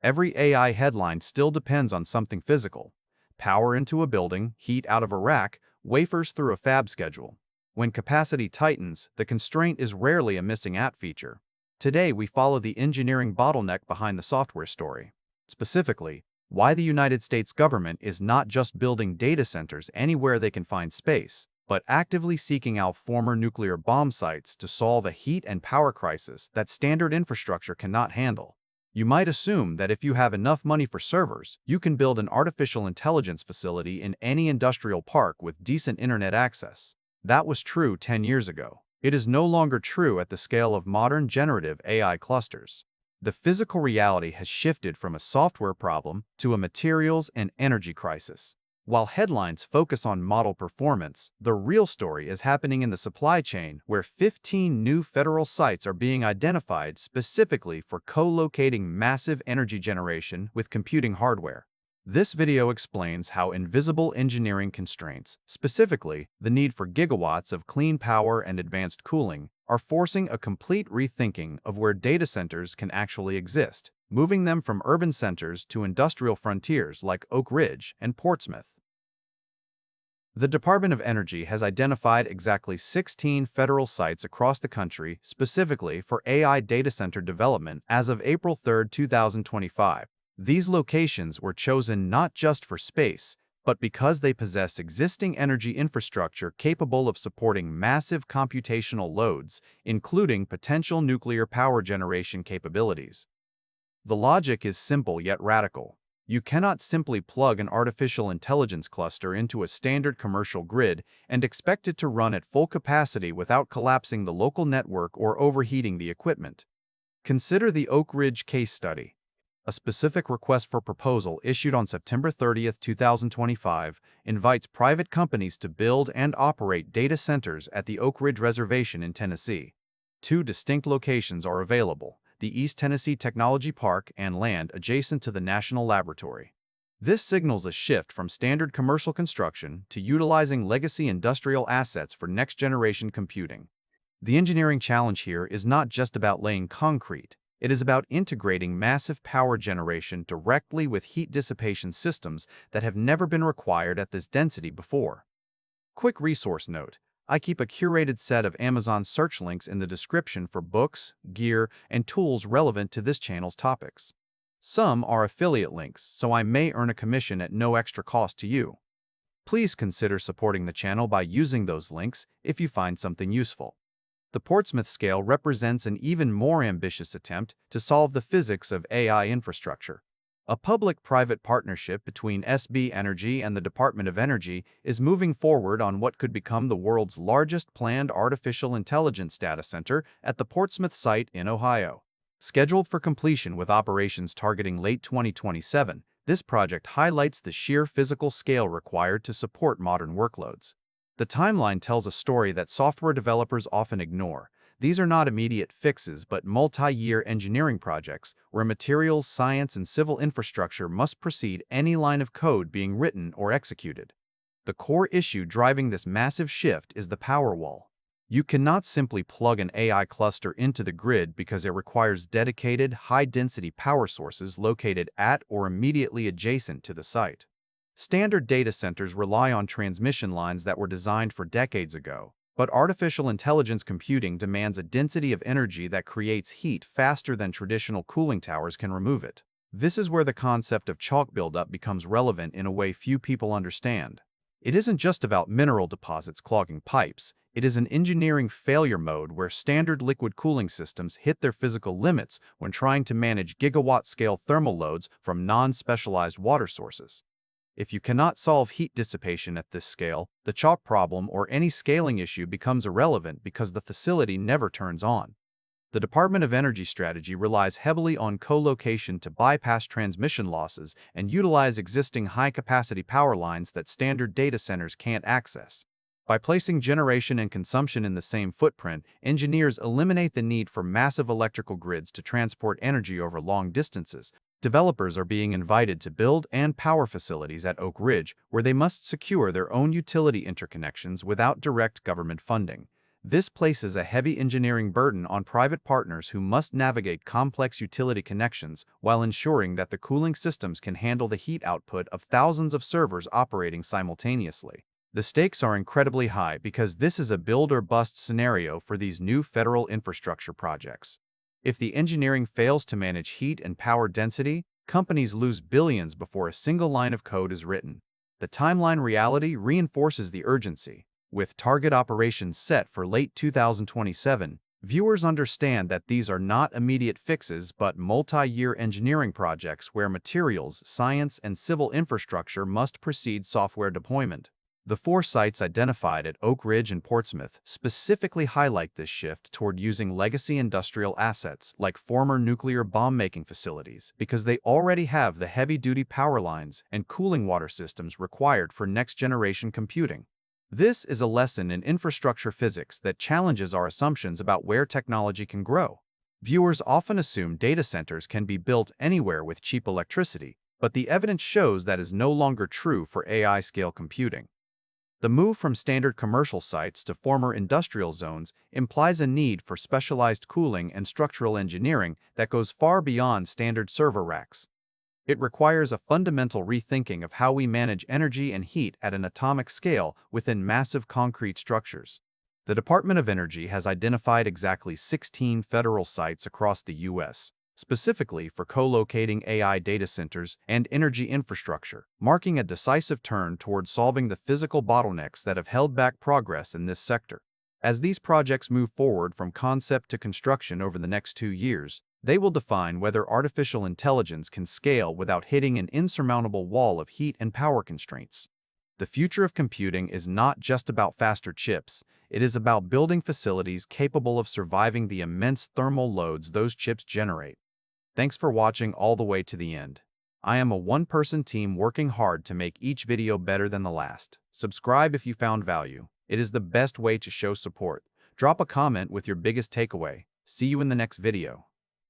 Every AI headline still depends on something physical. Power into a building, heat out of a rack, wafers through a fab schedule. When capacity tightens, the constraint is rarely a missing app feature. Today, we follow the engineering bottleneck behind the software story. Specifically, why the United States government is not just building data centers anywhere they can find space, but actively seeking out former nuclear bomb sites to solve a heat and power crisis that standard infrastructure cannot handle. You might assume that if you have enough money for servers, you can build an artificial intelligence facility in any industrial park with decent internet access. That was true 10 years ago. It is no longer true at the scale of modern generative AI clusters. The physical reality has shifted from a software problem to a materials and energy crisis. While headlines focus on model performance, the real story is happening in the supply chain, where 15 new federal sites are being identified specifically for co-locating massive energy generation with computing hardware. This video explains how invisible engineering constraints, specifically the need for gigawatts of clean power and advanced cooling, are forcing a complete rethinking of where data centers can actually exist, moving them from urban centers to industrial frontiers like Oak Ridge and Portsmouth. The Department of Energy has identified exactly 16 federal sites across the country specifically for AI data center development as of April 3, 2025. These locations were chosen not just for space, but because they possess existing energy infrastructure capable of supporting massive computational loads, including potential nuclear power generation capabilities. The logic is simple yet radical. You cannot simply plug an artificial intelligence cluster into a standard commercial grid and expect it to run at full capacity without collapsing the local network or overheating the equipment. Consider the Oak Ridge case study. A specific request for proposal issued on September 30, 2025, invites private companies to build and operate data centers at the Oak Ridge Reservation in Tennessee. Two distinct locations are available: the East Tennessee Technology Park and land adjacent to the National Laboratory. This signals a shift from standard commercial construction to utilizing legacy industrial assets for next-generation computing. The engineering challenge here is not just about laying concrete. It is about integrating massive power generation directly with heat dissipation systems that have never been required at this density before. Quick resource note: I keep a curated set of Amazon search links in the description for books, gear, and tools relevant to this channel's topics. Some are affiliate links, so I may earn a commission at no extra cost to you. Please consider supporting the channel by using those links if you find something useful. The Portsmouth scale represents an even more ambitious attempt to solve the physics of AI infrastructure. A public-private partnership between SB Energy and the Department of Energy is moving forward on what could become the world's largest planned artificial intelligence data center at the Portsmouth site in Ohio. Scheduled for completion with operations targeting late 2027, this project highlights the sheer physical scale required to support modern workloads. The timeline tells a story that software developers often ignore. These are not immediate fixes, but multi-year engineering projects where materials, science, and civil infrastructure must precede any line of code being written or executed. The core issue driving this massive shift is the power wall. You cannot simply plug an AI cluster into the grid because it requires dedicated, high-density power sources located at or immediately adjacent to the site. Standard data centers rely on transmission lines that were designed for decades ago, but artificial intelligence computing demands a density of energy that creates heat faster than traditional cooling towers can remove it. This is where the concept of chalk buildup becomes relevant in a way few people understand. It isn't just about mineral deposits clogging pipes. It is an engineering failure mode where standard liquid cooling systems hit their physical limits when trying to manage gigawatt-scale thermal loads from non-specialized water sources. If you cannot solve heat dissipation at this scale, the chalk problem or any scaling issue becomes irrelevant because the facility never turns on. The Department of Energy strategy relies heavily on co-location to bypass transmission losses and utilize existing high-capacity power lines that standard data centers can't access. By placing generation and consumption in the same footprint, engineers eliminate the need for massive electrical grids to transport energy over long distances. Developers are being invited to build and power facilities at Oak Ridge, where they must secure their own utility interconnections without direct government funding. This places a heavy engineering burden on private partners who must navigate complex utility connections while ensuring that the cooling systems can handle the heat output of thousands of servers operating simultaneously. The stakes are incredibly high because this is a build or bust scenario for these new federal infrastructure projects. If the engineering fails to manage heat and power density, companies lose billions before a single line of code is written. The timeline reality reinforces the urgency. With target operations set for late 2027, viewers understand that these are not immediate fixes but multi-year engineering projects where materials, science, and civil infrastructure must precede software deployment. The 4 sites identified at Oak Ridge and Portsmouth specifically highlight this shift toward using legacy industrial assets like former nuclear bomb-making facilities because they already have the heavy-duty power lines and cooling water systems required for next-generation computing. This is a lesson in infrastructure physics that challenges our assumptions about where technology can grow. Viewers often assume data centers can be built anywhere with cheap electricity, but the evidence shows that is no longer true for AI-scale computing. The move from standard commercial sites to former industrial zones implies a need for specialized cooling and structural engineering that goes far beyond standard server racks. It requires a fundamental rethinking of how we manage energy and heat at an atomic scale within massive concrete structures. The Department of Energy has identified exactly 16 federal sites across the U.S., specifically for co-locating AI data centers and energy infrastructure, marking a decisive turn toward solving the physical bottlenecks that have held back progress in this sector. As these projects move forward from concept to construction over the next 2 years, they will define whether artificial intelligence can scale without hitting an insurmountable wall of heat and power constraints. The future of computing is not just about faster chips, it is about building facilities capable of surviving the immense thermal loads those chips generate. Thanks for watching all the way to the end. I am a one-person team working hard to make each video better than the last. Subscribe if you found value. It is the best way to show support. Drop a comment with your biggest takeaway. See you in the next video.